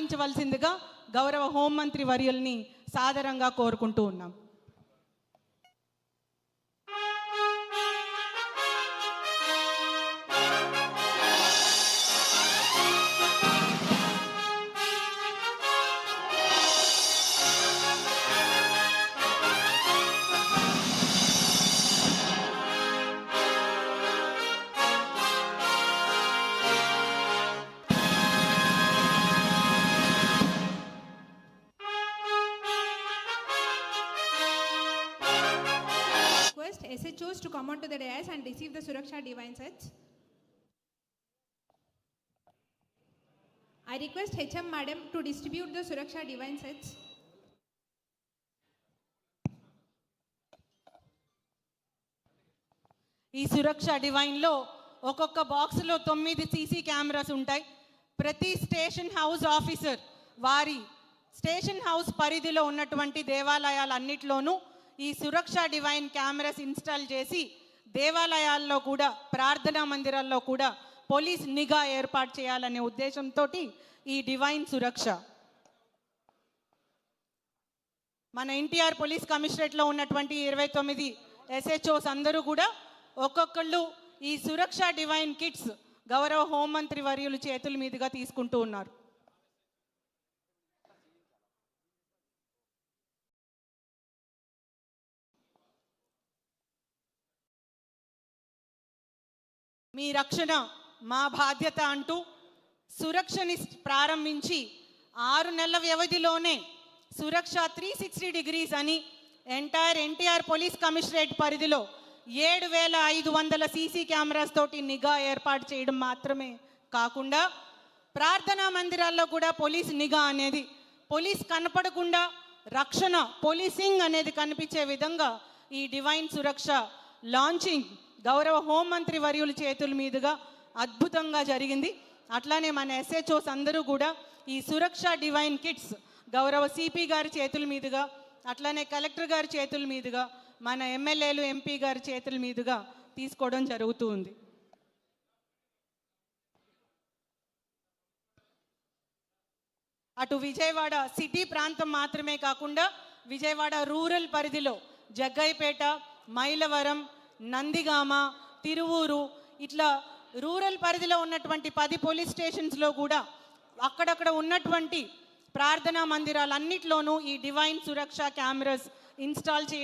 ప్రారంభించవలసిందిగా గౌరవ హోంమంత్రి వర్యుల్ని సాదరంగా కోరుకుంటూ ఉన్నాం. SHOs to come onto the dais and receive the Suraksha divine sets. I request HM Madam to distribute the Suraksha divine sets. ఈ సురక్ష డివైన్లో ఒక్కొక్క బాక్స్లో 9 సీసీ కెమెరాస్ ఉంటాయి. ప్రతి స్టేషన్ హౌస్ ఆఫీసర్ వారి స్టేషన్ హౌస్ పరిధిలో ఉన్నటువంటి దేవాలయాలన్నిటిలోనూ ఈ సురక్ష డివైన్ కెమెరాస్ ఇన్స్టాల్ చేసి దేవాలయాల్లో కూడా ప్రార్థనా మందిరాల్లో కూడా పోలీస్ నిఘా ఏర్పాటు చేయాలనే ఉద్దేశంతో ఈ డివైన్ సురక్ష. మన ఎన్టీఆర్ పోలీస్ కమిషనరేట్లో ఉన్నటువంటి 29 SHOs అందరూ కూడా ఒక్కొక్కళ్ళు ఈ సురక్ష డివైన్ కిట్స్ గౌరవ హోంమంత్రి వర్యులు చేతుల మీదుగా తీసుకుంటూ ఉన్నారు. మీ రక్షణ మా బాధ్యత అంటూ సురక్షని ప్రారంభించి 6 నెలల వ్యవధిలోనే సురక్ష 360 degrees అని ఎంటైర్ ఎన్టీఆర్ పోలీస్ కమిషనరేట్ పరిధిలో 7500 సీసీ కెమెరాస్ తోటి నిఘా ఏర్పాటు చేయడం మాత్రమే కాకుండా ప్రార్థనా మందిరాల్లో కూడా పోలీస్ నిఘా అనేది పోలీస్ కనపడకుండా రక్షణ పోలీసింగ్ అనేది కనిపించే విధంగా ఈ డివైన్ సురక్ష లాంచింగ్ గౌరవ హోంమంత్రి వర్యుల చేతుల మీదుగా అద్భుతంగా జరిగింది. అట్లానే మన SHOs అందరూ కూడా ఈ సురక్ష డివైన్ కిట్స్ గౌరవ సిపి గారి చేతుల మీదుగా అట్లానే కలెక్టర్ గారి చేతుల మీదుగా మన ఎమ్మెల్యేలు ఎంపీ గారి చేతుల మీదుగా తీసుకోవడం జరుగుతూ ఉంది. అటు విజయవాడ సిటీ ప్రాంతం మాత్రమే కాకుండా విజయవాడ రూరల్ పరిధిలో జగ్గైపేట, మైలవరం, నందిగామ, తిరువూరు ఇట్లా రూరల్ పరిధిలో ఉన్నటువంటి 10 పోలీస్ స్టేషన్స్లో కూడా అక్కడక్కడ ఉన్నటువంటి ప్రార్థనా మందిరాలన్నిటిలోనూ ఈ డివైన్ సురక్ష కెమెరాస్ ఇన్స్టాల్ చేయడం